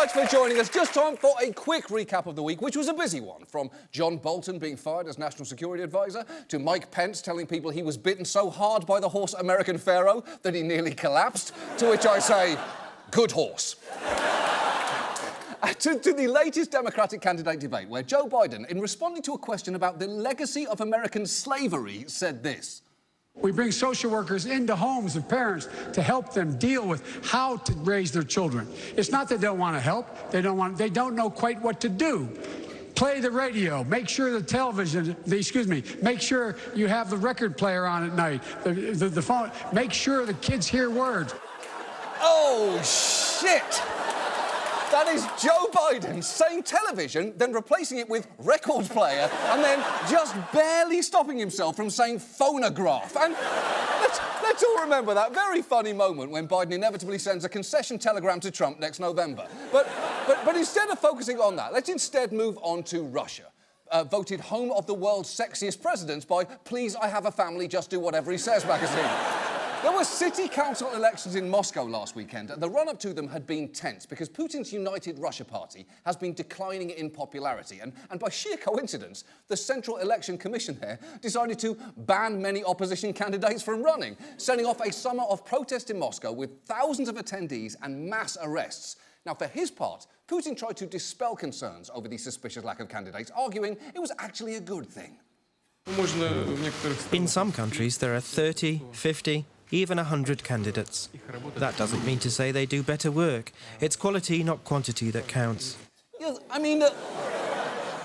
much for joining us. Just time for a quick recap of the week, which was a busy one. From John Bolton being fired as National Security Advisor, to Mike Pence telling people he was bitten so hard by the horse American Pharaoh that he nearly collapsed, to which I say, good horse. To the latest Democratic candidate debate, where Joe Biden, in responding to a question about the legacy of American slavery, said this. We bring social workers into homes of parents to help them deal with how to raise their children. It's not that they don't want to help. They don't know quite what to do. Play the radio, make sure the television, make sure you have the record player on at night, the phone, make sure the kids hear words. Oh, shit! That is Joe Biden saying television, then replacing it with record player, and then just barely stopping himself from saying phonograph. And let's all remember that very funny moment when Biden inevitably sends a concession telegram to Trump next November. But instead of focusing on that, let's instead move on to Russia. Voted home of the world's sexiest presidents by Please I Have a Family, Just Do Whatever He Says magazine. There were city council elections in Moscow last weekend, and the run-up to them had been tense because Putin's United Russia party has been declining in popularity. And by sheer coincidence, the Central Election Commission there decided to ban many opposition candidates from running, setting off a summer of protest in Moscow with thousands of attendees and mass arrests. Now, for his part, Putin tried to dispel concerns over the suspicious lack of candidates, arguing it was actually a good thing. In some countries, there are 30, 50, even 100 candidates. That doesn't mean to say they do better work. It's quality, not quantity, that counts. Yes, I mean,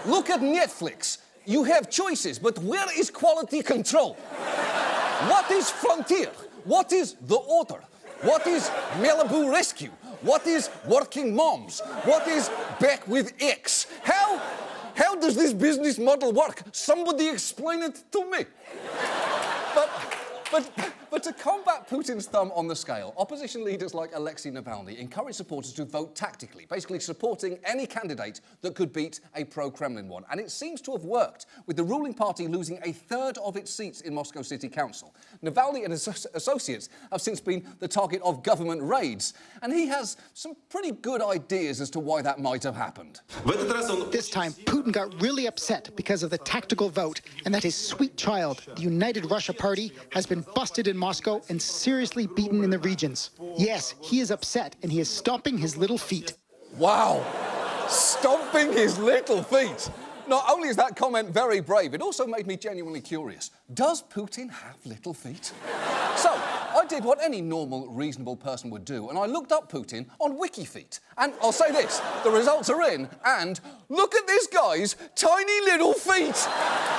look at Netflix. You have choices, but where is quality control? What is Frontier? What is The Order? What is Malibu Rescue? What is Working Moms? What is Back with X? How does this business model work? Somebody explain it to me. But to combat Putin's thumb on the scale, opposition leaders like Alexei Navalny encourage supporters to vote tactically, basically supporting any candidate that could beat a pro-Kremlin one. And it seems to have worked, with the ruling party losing a third of its seats in Moscow City Council. Navalny and his associates have since been the target of government raids, and he has some pretty good ideas as to why that might have happened. This time, Putin got really upset because of the tactical vote, and that his sweet child, the United Russia Party, has been busted in Moscow and seriously beaten in the regions. Yes, he is upset, and he is stomping his little feet. Wow, stomping his little feet. Not only is that comment very brave, it also made me genuinely curious. Does Putin have little feet? So, I did what any normal, reasonable person would do, and I looked up Putin on WikiFeet. And I'll say this, the results are in, and look at this guy's tiny little feet.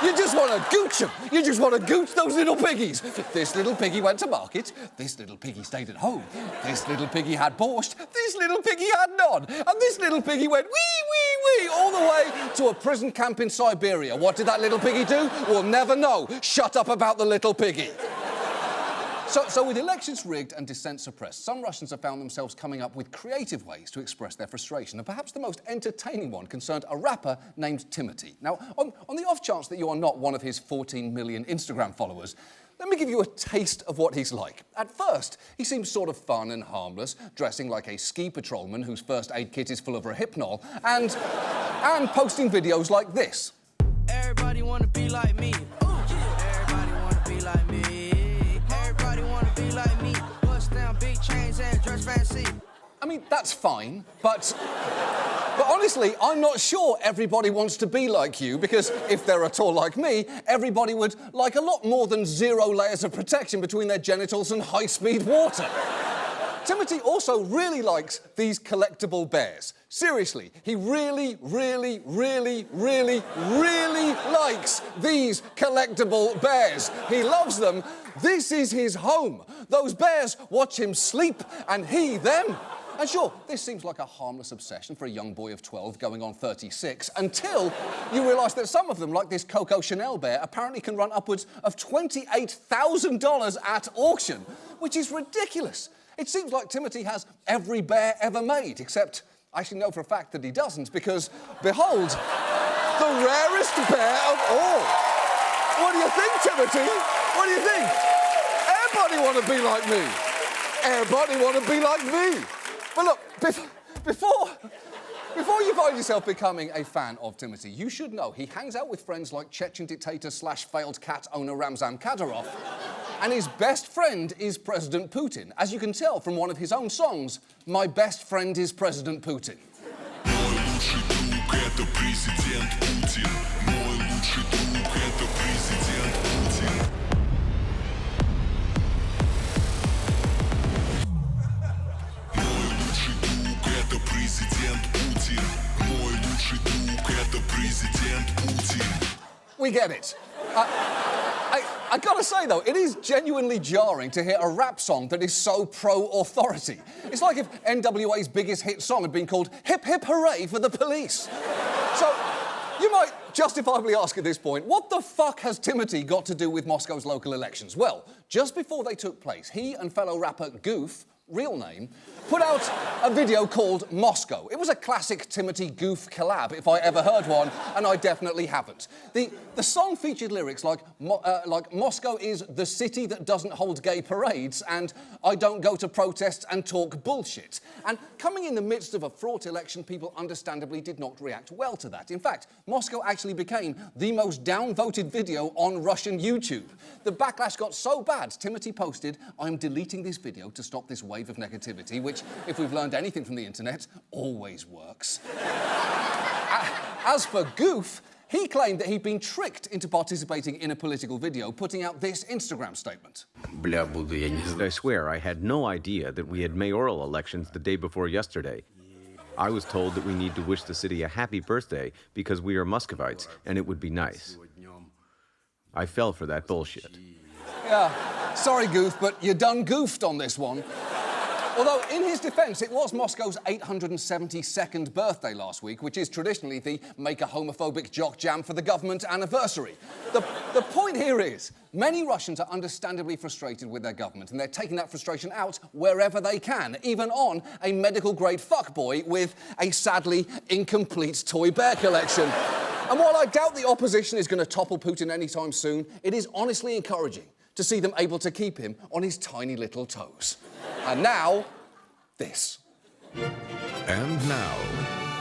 You just want to gooch them. You just want to gooch those little piggies. This little piggy went to market. This little piggy stayed at home. This little piggy had borscht. This little piggy had none. And this little piggy went wee, wee, wee, all the way to a prison camp in Siberia. What did that little piggy do? We'll never know. Shut up about the little piggy. So with elections rigged and dissent suppressed, some Russians have found themselves coming up with creative ways to express their frustration, and perhaps the most entertaining one concerned a rapper named Timothy. Now, on the off chance that you are not one of his 14 million Instagram followers, let me give you a taste of what he's like. At first, he seems sort of fun and harmless, dressing like a ski patrolman whose first aid kit is full of Rohypnol, and posting videos like this. Everybody wanna be like me. Everybody wanna be like me. Like me, bust down big chains and dress fancy. I mean, that's fine, but honestly, I'm not sure everybody wants to be like you, because if they're at all like me, everybody would like a lot more than 0 layers of protection between their genitals and high-speed water. Timothy also really likes these collectible bears. Seriously, he really, really, really, really, really likes these collectible bears. He loves them. This is his home. Those bears watch him sleep and he them. And sure, this seems like a harmless obsession for a young boy of 12 going on 36, until you realise that some of them, like this Coco Chanel bear, apparently can run upwards of $28,000 at auction, which is ridiculous. It seems like Timothy has every bear ever made, except I actually know for a fact that he doesn't, because, behold, the rarest bear of all. What do you think, Timothy? What do you think? Everybody want to be like me. Everybody want to be like me. But look, Before you find yourself becoming a fan of Timothy, you should know he hangs out with friends like Chechen dictator / failed cat owner Ramzan Kadyrov, and his best friend is President Putin. As you can tell from one of his own songs, My Best Friend is President Putin. We get it. I gotta say, though, it is genuinely jarring to hear a rap song that is so pro-authority. It's like if NWA's biggest hit song had been called Hip Hip Hooray for the Police. So, you might justifiably ask at this point, what the fuck has Timothy got to do with Moscow's local elections? Well, just before they took place, he and fellow rapper Goof, real name, put out a video called Moscow. It was a classic Timothy Goof collab, if I ever heard one, and I definitely haven't. The song featured lyrics like Moscow is the city that doesn't hold gay parades, and I don't go to protests and talk bullshit. And coming in the midst of a fraught election, people understandably did not react well to that. In fact, Moscow actually became the most downvoted video on Russian YouTube. The backlash got so bad, Timothy posted, I'm deleting this video to stop this wave of negativity, which, if we've learned anything from the internet, always works. As for Goof, he claimed that he'd been tricked into participating in a political video, putting out this Instagram statement. I swear I had no idea that we had mayoral elections the day before yesterday. I was told that we need to wish the city a happy birthday because we are Muscovites and it would be nice. I fell for that bullshit. Yeah, sorry, Goof, but you done goofed on this one. Although, in his defence, it was Moscow's 872nd birthday last week, which is traditionally the make a homophobic jock jam for the government anniversary. The point here is, many Russians are understandably frustrated with their government, and they're taking that frustration out wherever they can, even on a medical-grade fuckboy with a sadly incomplete toy bear collection. And while I doubt the opposition is going to topple Putin anytime soon, it is honestly encouraging to see them able to keep him on his tiny little toes. And now, this. And now,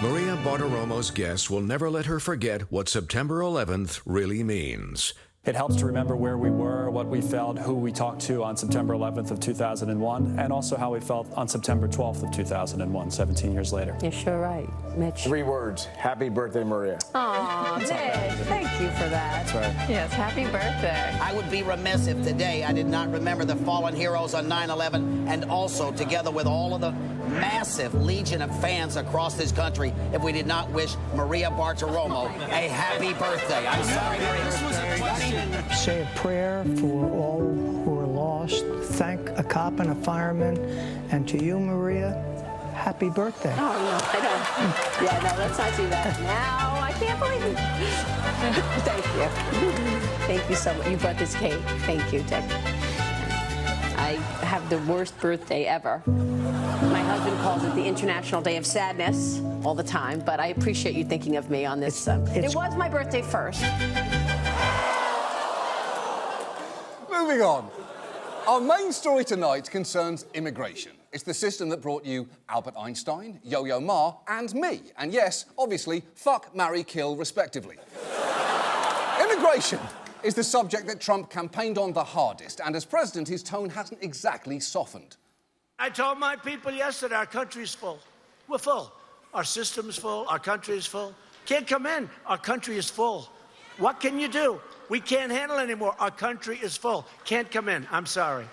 Maria Bartiromo's guests will never let her forget what September 11th really means. It helps to remember where we were, what we felt, who we talked to on September 11th of 2001, and also how we felt on September 12th of 2001, 17 years later. You're sure right, Mitch. 3 words. Happy birthday, Maria. Aw, Mitch, thank you for that. That's right. Yes, happy birthday. I would be remiss if today I did not remember the fallen heroes on 9/11, and also, together with all of the massive legion of fans across this country, if we did not wish Maria Bartiromo a happy birthday. I'm sorry, Maria. This was a question. Say a prayer for all who are lost. Thank a cop and a fireman. And to you, Maria, happy birthday. Oh, no, I don't. Yeah, no, let's not do that. Now, I can't believe it. Thank you. Thank you so much. You brought this cake. Thank you, Dick. I have the worst birthday ever. My husband calls it the International Day of Sadness all the time, but I appreciate you thinking of me on this. It was my birthday first. Moving on. Our main story tonight concerns immigration. It's the system that brought you Albert Einstein, Yo-Yo Ma, and me. And yes, obviously, fuck, marry, kill, respectively. Immigration is the subject that Trump campaigned on the hardest, and as president, his tone hasn't exactly softened. I told my people yesterday, our country's full. We're full. Our system's full. Our country is full. Can't come in. Our country is full. What can you do? We can't handle anymore. Our country is full. Can't come in. I'm sorry.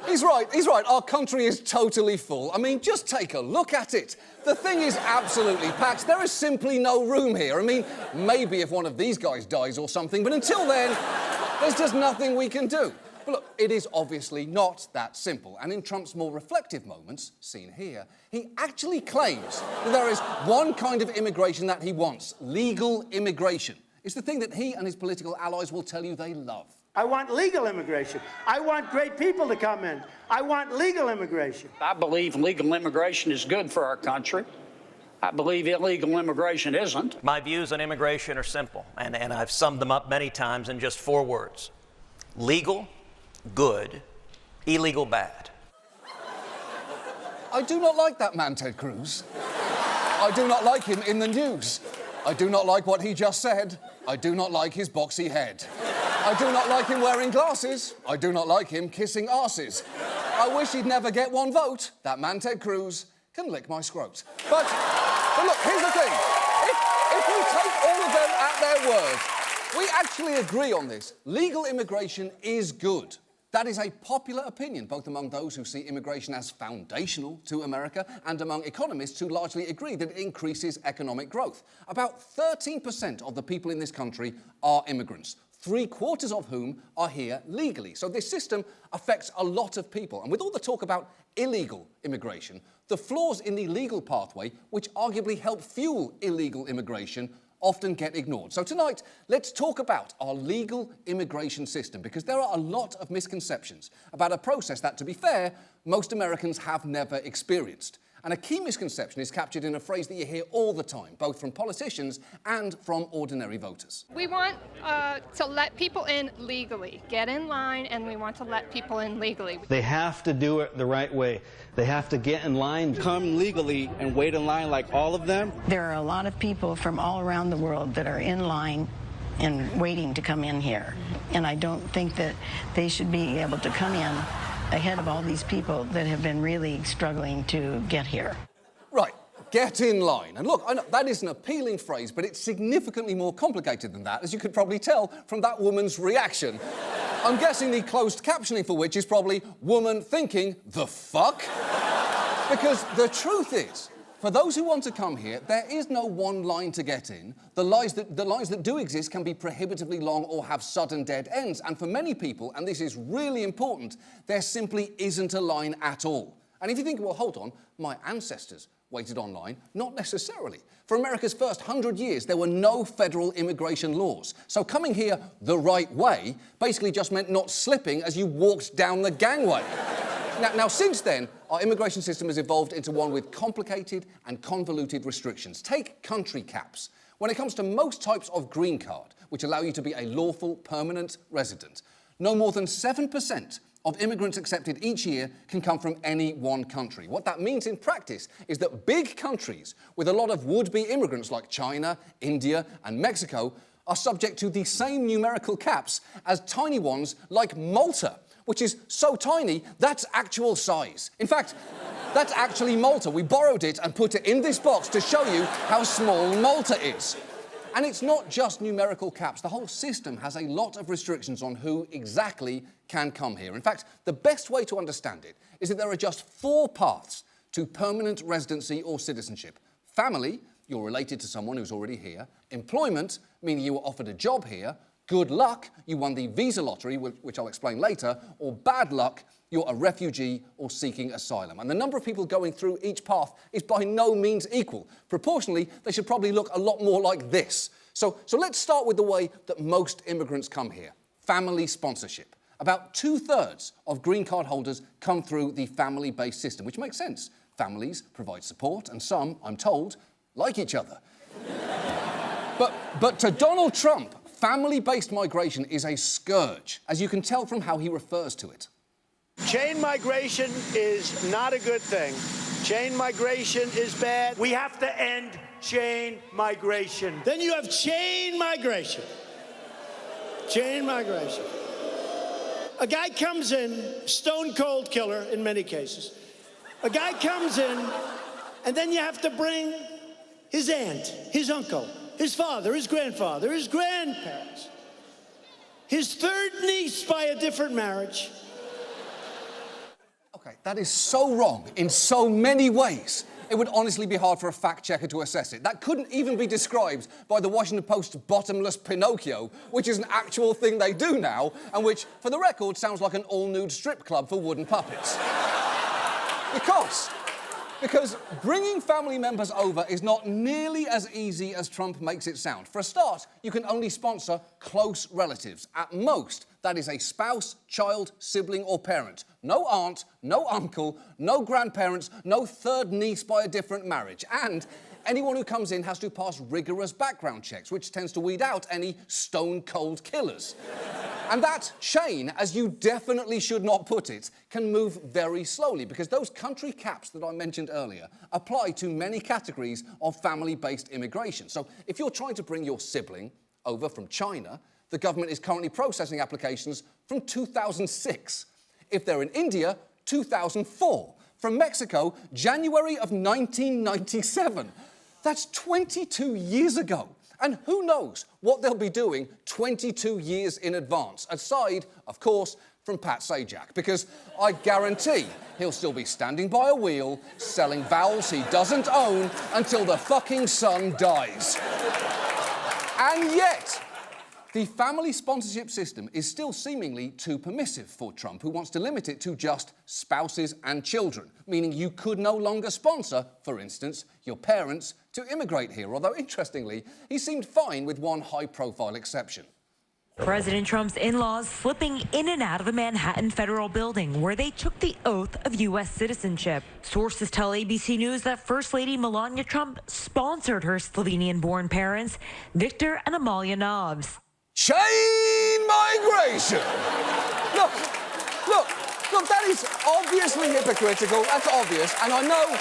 He's right. Our country is totally full. I mean, just take a look at it. The thing is absolutely packed. There is simply no room here. I mean, maybe if one of these guys dies or something, but until then, there's just nothing we can do. But look, it is obviously not that simple. And in Trump's more reflective moments, seen here, he actually claims that there is one kind of immigration that he wants, legal immigration. It's the thing that he and his political allies will tell you they love. I want legal immigration. I want great people to come in. I want legal immigration. I believe legal immigration is good for our country. I believe illegal immigration isn't. My views on immigration are simple, and I've summed them up many times in just 4 words. Legal, good, illegal, bad. I do not like that man, Ted Cruz. I do not like him in the news. I do not like what he just said. I do not like his boxy head. I do not like him wearing glasses. I do not like him kissing arses. I wish he'd never get one vote. That man, Ted Cruz, can lick my scrot. But look, here's the thing. If we take all of them at their word, we actually agree on this. Legal immigration is good. That is a popular opinion, both among those who see immigration as foundational to America and among economists who largely agree that it increases economic growth. About 13% of the people in this country are immigrants, 3/4 of whom are here legally. So this system affects a lot of people. And with all the talk about illegal immigration, the flaws in the legal pathway, which arguably help fuel illegal immigration, often get ignored. So tonight, let's talk about our legal immigration system, because there are a lot of misconceptions about a process that, to be fair, most Americans have never experienced. And a key misconception is captured in a phrase that you hear all the time, both from politicians and from ordinary voters. We want to let people in legally, get in line, and we want to let people in legally. They have to do it the right way. They have to get in line, come legally, and wait in line like all of them. There are a lot of people from all around the world that are in line and waiting to come in here. And I don't think that they should be able to come in ahead of all these people that have been really struggling to get here. Right, get in line. And look, I know that is an appealing phrase, but it's significantly more complicated than that, as you could probably tell from that woman's reaction. I'm guessing the closed captioning for which is probably woman thinking, the fuck? Because the truth is, for those who want to come here, there is no one line to get in. The lines that do exist can be prohibitively long or have sudden dead ends. And for many people, and this is really important, there simply isn't a line at all. And if you think, well, hold on, my ancestors waited online, not necessarily. For America's first 100 years, there were no federal immigration laws. So coming here the right way basically just meant not slipping as you walked down the gangway. Now, since then, our immigration system has evolved into one with complicated and convoluted restrictions. Take country caps. When it comes to most types of green card, which allow you to be a lawful permanent resident, no more than 7% of immigrants accepted each year can come from any one country. What that means in practice is that big countries with a lot of would-be immigrants like China, India, and Mexico are subject to the same numerical caps as tiny ones like Malta, which is so tiny, that's actual size. In fact, that's actually Malta. We borrowed it and put it in this box to show you how small Malta is. And it's not just numerical caps. The whole system has a lot of restrictions on who exactly can come here. In fact, the best way to understand it is that there are just 4 paths to permanent residency or citizenship. Family, you're related to someone who's already here. Employment, meaning you were offered a job here. Good luck, you won the visa lottery, which I'll explain later. Or bad luck, you're a refugee or seeking asylum. And the number of people going through each path is by no means equal. Proportionally, they should probably look a lot more like this. So let's start with the way that most immigrants come here. Family sponsorship. About 2/3 of green card holders come through the family-based system, which makes sense. Families provide support, and some, I'm told, like each other. But to Donald Trump, family-based migration is a scourge, as you can tell from how he refers to it. Chain migration is not a good thing. Chain migration is bad. We have to end chain migration. Then you have chain migration. Chain migration. A guy comes in, stone cold killer in many cases. A guy comes in, and then you have to bring his aunt, his uncle, his father, his grandfather, his grandparents, his third niece by a different marriage. Okay, that is so wrong in so many ways. It would honestly be hard for a fact checker to assess it. That couldn't even be described by the Washington Post's bottomless Pinocchio, which is an actual thing they do now, and which, for the record, sounds like an all-nude strip club for wooden puppets. Because bringing family members over is not nearly as easy as Trump makes it sound. For a start, you can only sponsor close relatives. At most, that is a spouse, child, sibling, or parent. No aunt, no uncle, no grandparents, no third niece by a different marriage. And anyone who comes in has to pass rigorous background checks, which tends to weed out any stone-cold killers. And that chain, as you definitely should not put it, can move very slowly because those country caps that I mentioned earlier apply to many categories of family-based immigration. So if you're trying to bring your sibling over from China, the government is currently processing applications from 2006. If they're in India, 2004. From Mexico, January of 1997. That's 22 years ago. And who knows what they'll be doing 22 years in advance, aside, of course, from Pat Sajak, because I guarantee he'll still be standing by a wheel, selling vowels he doesn't own until the fucking sun dies. And yet, the family sponsorship system is still seemingly too permissive for Trump, who wants to limit it to just spouses and children, meaning you could no longer sponsor, for instance, your parents to immigrate here, although interestingly, he seemed fine with one high-profile exception. President Trump's in-laws slipping in and out of a Manhattan federal building where they took the oath of U.S. citizenship. Sources tell ABC News that First Lady Melania Trump sponsored her Slovenian-born parents, Victor and Amalia Novs. Chain migration! Look, that is obviously hypocritical, that's obvious, and I know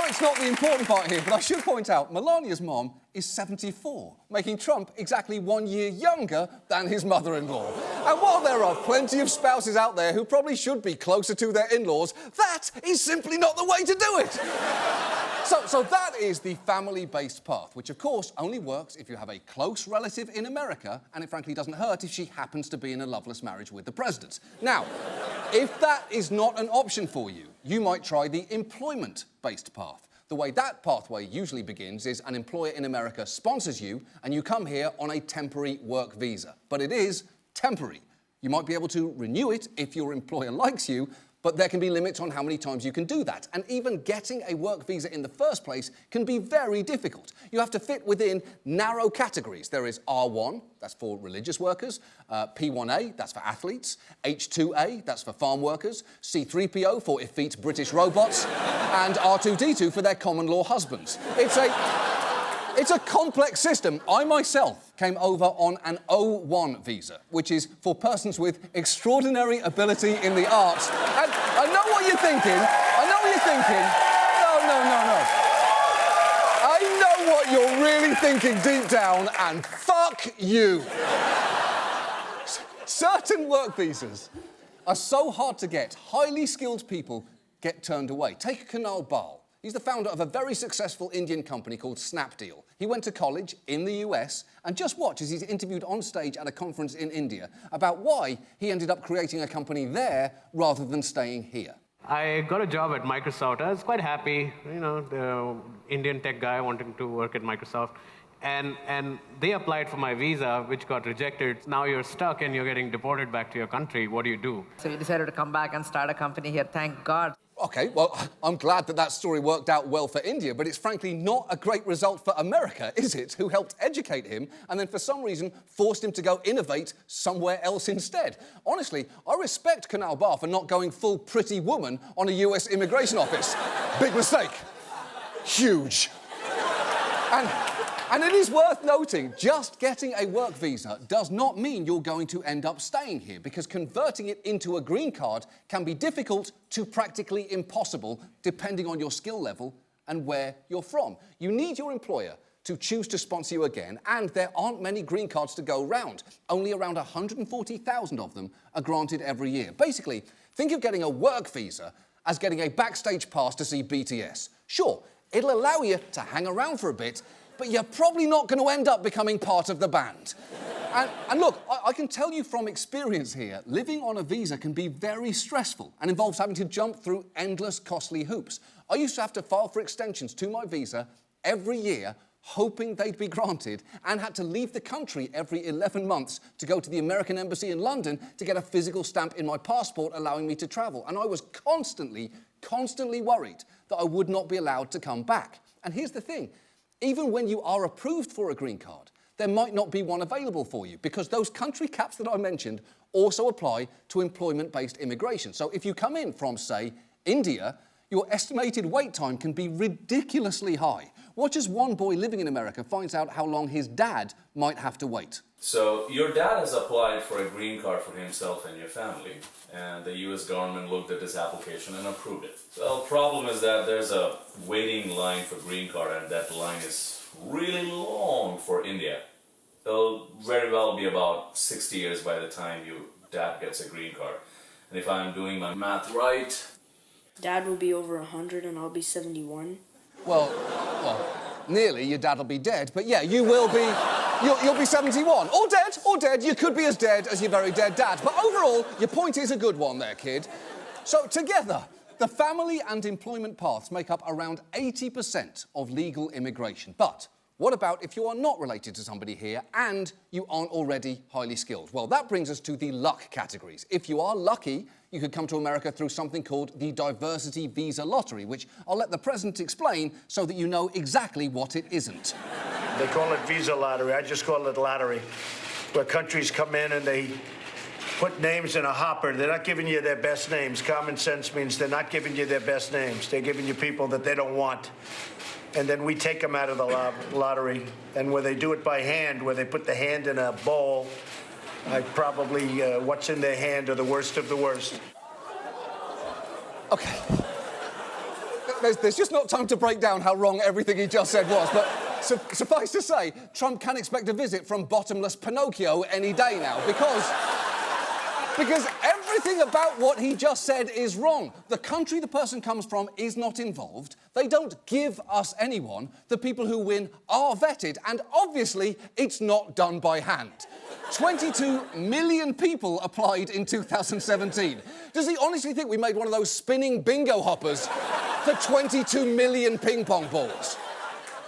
it's not the important part here, but I should point out, Melania's mom is 74, making Trump exactly 1 year younger than his mother-in-law. And while there are plenty of spouses out there who probably should be closer to their in-laws, that is simply not the way to do it. So that is the family-based path, which of course only works if you have a close relative in America, and it frankly doesn't hurt if she happens to be in a loveless marriage with the president. Now, if that is not an option for you, you might try the employment-based path. The way that pathway usually begins is an employer in America sponsors you and you come here on a temporary work visa. But it is temporary. You might be able to renew it if your employer likes you, but there can be limits on how many times you can do that. And even getting a work visa in the first place can be very difficult. You have to fit within narrow categories. There is R1, that's for religious workers, P1A, that's for athletes, H2A, that's for farm workers, C3PO for effete British robots, and R2D2 for their common law husbands. It's a complex system. I myself came over on an O1 visa, which is for persons with extraordinary ability in the arts. And I know what you're thinking. No. I know what you're really thinking deep down, and fuck you. Certain work visas are so hard to get, highly skilled people get turned away. Take Kunal Bal. He's the founder of a very successful Indian company called Snapdeal. He went to college in the US, and just watch as he's interviewed on stage at a conference in India about why he ended up creating a company there rather than staying here. I got a job at Microsoft. I was quite happy, the Indian tech guy wanting to work at Microsoft. And they applied for my visa, which got rejected. Now you're stuck and you're getting deported back to your country. What do you do? So you decided to come back and start a company here. Thank God. OK, well, I'm glad that story worked out well for India, but it's frankly not a great result for America, is it? Who helped educate him and then for some reason forced him to go innovate somewhere else instead. Honestly, I respect Kunal Bal for not going full Pretty Woman on a US immigration office. Big mistake. Huge. And it is worth noting, just getting a work visa does not mean you're going to end up staying here, because converting it into a green card can be difficult to practically impossible, depending on your skill level and where you're from. You need your employer to choose to sponsor you again, and there aren't many green cards to go round. Only around 140,000 of them are granted every year. Basically, think of getting a work visa as getting a backstage pass to see BTS. Sure, it'll allow you to hang around for a bit, but you're probably not going to end up becoming part of the band. And look, I can tell you from experience here, living on a visa can be very stressful and involves having to jump through endless costly hoops. I used to have to file for extensions to my visa every year, hoping they'd be granted, and had to leave the country every 11 months to go to the American embassy in London to get a physical stamp in my passport allowing me to travel. And I was constantly worried that I would not be allowed to come back. And here's the thing. Even when you are approved for a green card, there might not be one available for you, because those country caps that I mentioned also apply to employment-based immigration. So if you come in from, say, India, your estimated wait time can be ridiculously high. Watch as one boy living in America finds out how long his dad might have to wait. So your dad has applied for a green card for himself and your family, and the US government looked at his application and approved it. Well, the problem is that there's a waiting line for green card, and that line is really long for India. It'll very well be about 60 years by the time your dad gets a green card. And if I'm doing my math right... Dad will be over 100 and I'll be 71. Well, nearly, your dad'll be dead, but yeah, you will be... You'll be 71. Or dead. You could be as dead as your very dead dad. But overall, your point is a good one there, kid. So together, the family and employment paths make up around 80% of legal immigration. But what about if you are not related to somebody here and you aren't already highly skilled? Well, that brings us to the luck categories. If you are lucky, you could come to America through something called the Diversity Visa Lottery, which I'll let the president explain so that you know exactly what it isn't. They call it visa lottery. I just call it lottery, where countries come in and they put names in a hopper. They're not giving you their best names. Common sense means they're not giving you their best names. They're giving you people that they don't want. And then we take them out of the lottery. And where they do it by hand, where they put the hand in a bowl, what's in their hand are the worst of the worst. OK. There's just not time to break down how wrong everything he just said was, but suffice to say, Trump can expect a visit from bottomless Pinocchio any day now, because everything about what he just said is wrong. The country the person comes from is not involved. They don't give us anyone. The people who win are vetted, and obviously, it's not done by hand. 22 million people applied in 2017. Does he honestly think we made one of those spinning bingo hoppers for 22 million ping pong balls?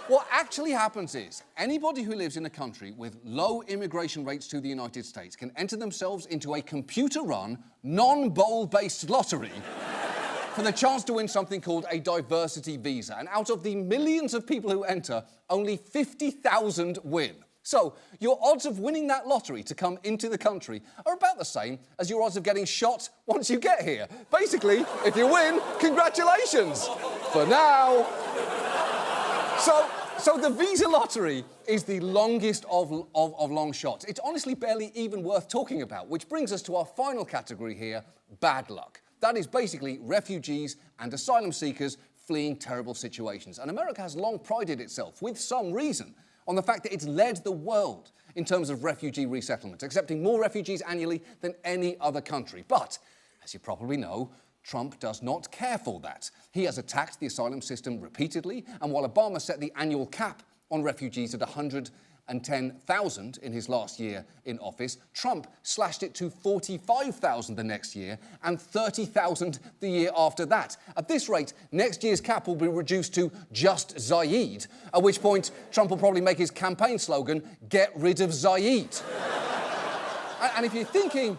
What actually happens is anybody who lives in a country with low immigration rates to the United States can enter themselves into a computer-run, non-bowl-based lottery for the chance to win something called a diversity visa. And out of the millions of people who enter, only 50,000 win. So your odds of winning that lottery to come into the country are about the same as your odds of getting shot once you get here. Basically, if you win, congratulations. For now. So the visa lottery is the longest of long shots. It's honestly barely even worth talking about, which brings us to our final category here, bad luck. That is basically refugees and asylum seekers fleeing terrible situations. And America has long prided itself, with some reason, on the fact that it's led the world in terms of refugee resettlement, accepting more refugees annually than any other country. But, as you probably know, Trump does not care for that. He has attacked the asylum system repeatedly, and while Obama set the annual cap on refugees at 110,000 in his last year in office, Trump slashed it to 45,000 the next year and 30,000 the year after that. At this rate, next year's cap will be reduced to just Zayed, at which point Trump will probably make his campaign slogan, "Get rid of Zayed." And if you're thinking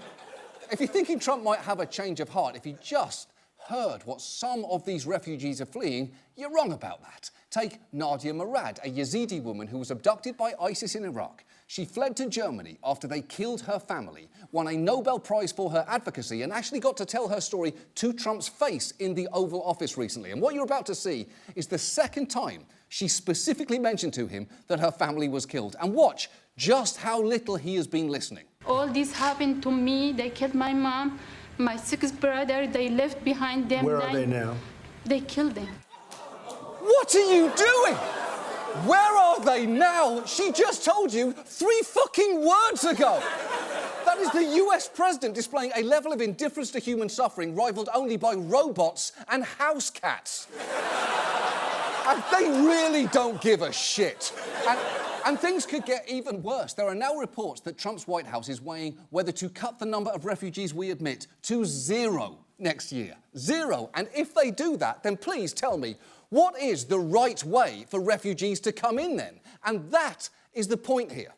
Trump might have a change of heart, if he just heard what some of these refugees are fleeing, you're wrong about that. Take Nadia Murad, a Yazidi woman who was abducted by ISIS in Iraq. She fled to Germany after they killed her family, won a Nobel Prize for her advocacy, and actually got to tell her story to Trump's face in the Oval Office recently. And what you're about to see is the second time she specifically mentioned to him that her family was killed. And watch just how little he has been listening. All this happened to me. They killed my mom, my 6 brother. They left behind them. Where are they now? They killed them. What are you doing? Where are they now? She just told you 3 fucking words ago. That is the US president displaying a level of indifference to human suffering rivaled only by robots and house cats. And they really don't give a shit. And things could get even worse. There are now reports that Trump's White House is weighing whether to cut the number of refugees we admit to 0 next year. 0. And if they do that, then please tell me, what is the right way for refugees to come in then? And that is the point here.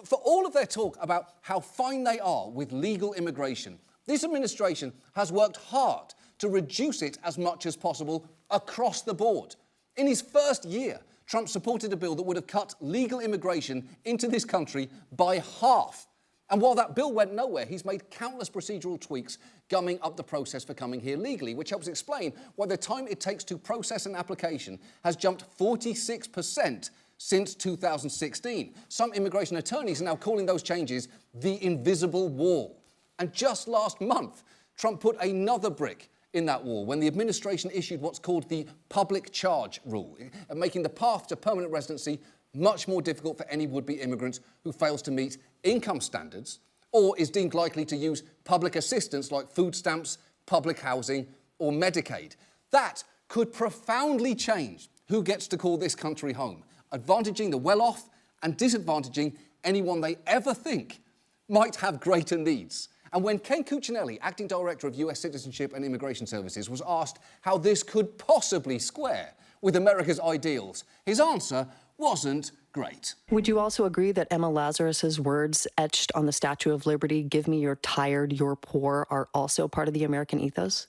For all of their talk about how fine they are with legal immigration, this administration has worked hard to reduce it as much as possible across the board. In his first year, Trump supported a bill that would have cut legal immigration into this country by half. And while that bill went nowhere, he's made countless procedural tweaks, gumming up the process for coming here legally, which helps explain why the time it takes to process an application has jumped 46% since 2016. Some immigration attorneys are now calling those changes the invisible wall. And just last month, Trump put another brick in that wall when the administration issued what's called the public charge rule, making the path to permanent residency much more difficult for any would-be immigrant who fails to meet income standards or is deemed likely to use public assistance like food stamps, public housing, or Medicaid. That could profoundly change who gets to call this country home, advantaging the well-off and disadvantaging anyone they ever think might have greater needs. And when Ken Cuccinelli, acting director of US Citizenship and Immigration Services, was asked how this could possibly square with America's ideals, his answer wasn't great. Would you also agree that Emma Lazarus's words etched on the Statue of Liberty, "Give me your tired, your poor," are also part of the American ethos?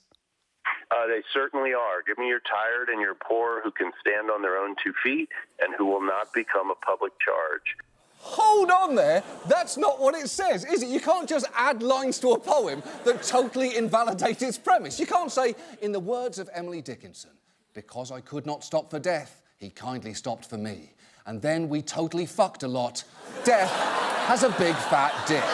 They certainly are. Give me your tired and your poor who can stand on their own 2 feet and who will not become a public charge. Hold on there. That's not what it says, is it? You can't just add lines to a poem that totally invalidate its premise. You can't say, in the words of Emily Dickinson, "Because I could not stop for death, he kindly stopped for me. And then we totally fucked a lot. Death has a big fat dick."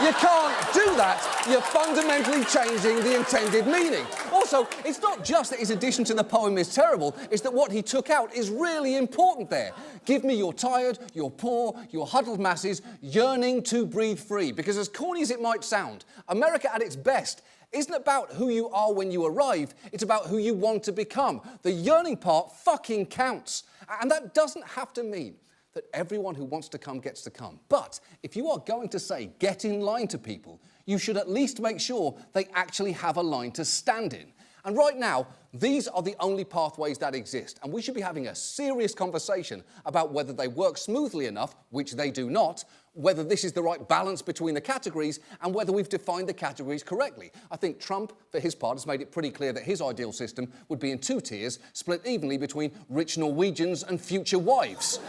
You can't do that. You're fundamentally changing the intended meaning. Also, it's not just that his addition to the poem is terrible, it's that what he took out is really important there. Give me your tired, your poor, your huddled masses yearning to breathe free. Because as corny as it might sound, America at its best isn't about who you are when you arrive, it's about who you want to become. The yearning part fucking counts. And that doesn't have to mean that everyone who wants to come gets to come. But if you are going to say get in line to people, you should at least make sure they actually have a line to stand in. And right now, these are the only pathways that exist, and we should be having a serious conversation about whether they work smoothly enough, which they do not, whether this is the right balance between the categories, and whether we've defined the categories correctly. I think Trump, for his part, has made it pretty clear that his ideal system would be in 2 tiers, split evenly between rich Norwegians and future wives.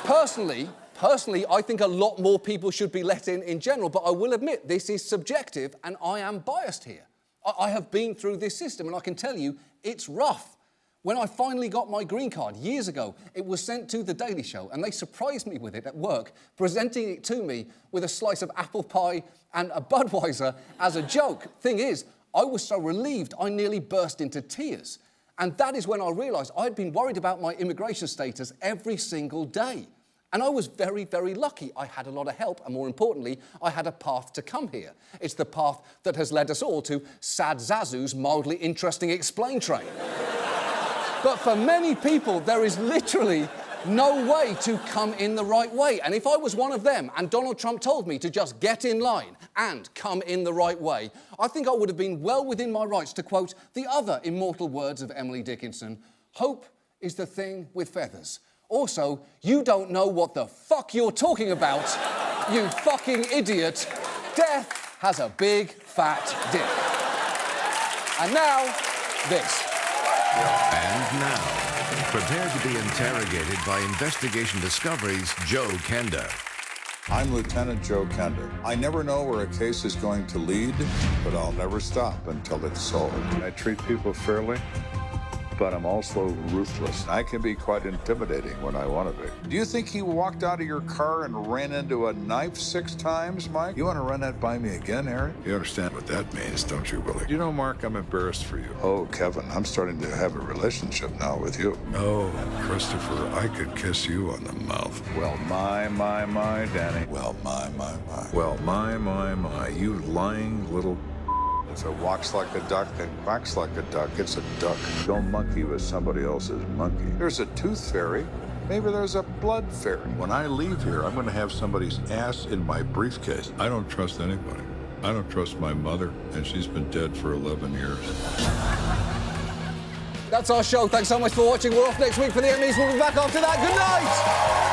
Personally, I think a lot more people should be let in general, but I will admit this is subjective and I am biased here. I have been through this system and I can tell you it's rough. When I finally got my green card years ago, it was sent to The Daily Show and they surprised me with it at work, presenting it to me with a slice of apple pie and a Budweiser as a joke. Thing is, I was so relieved I nearly burst into tears. And that is when I realised I had been worried about my immigration status every single day. And I was very, very lucky. I had a lot of help, and more importantly, I had a path to come here. It's the path that has led us all to Sad Zazu's mildly interesting explain train. But for many people, there is literally no way to come in the right way. And if I was one of them, and Donald Trump told me to just get in line and come in the right way, I think I would have been well within my rights to quote the other immortal words of Emily Dickinson, "Hope is the thing with feathers." Also, you don't know what the fuck you're talking about, you fucking idiot. Death has a big, fat dick. And now, this. And now, prepared to be interrogated by Investigation Discovery's Joe Kenda. I'm Lieutenant Joe Kenda. I never know where a case is going to lead, but I'll never stop until it's solved. I treat people fairly, but I'm also ruthless. I can be quite intimidating when I want to be. Do you think he walked out of your car and ran into a knife 6 times, Mike? You want to run that by me again, Harry? You understand what that means, don't you, Willie? You know, Mark, I'm embarrassed for you. Oh, Kevin, I'm starting to have a relationship now with you. Oh, Christopher, I could kiss you on the mouth. Well, my, Danny. Well, my. Well, my, you lying little... If it walks like a duck and quacks like a duck, it's a duck. Don't monkey with somebody else's monkey. There's a tooth fairy. Maybe there's a blood fairy. When I leave here, I'm going to have somebody's ass in my briefcase. I don't trust anybody. I don't trust my mother, and she's been dead for 11 years. That's our show. Thanks so much for watching. We're off next week for the Emmys. We'll be back after that. Good night!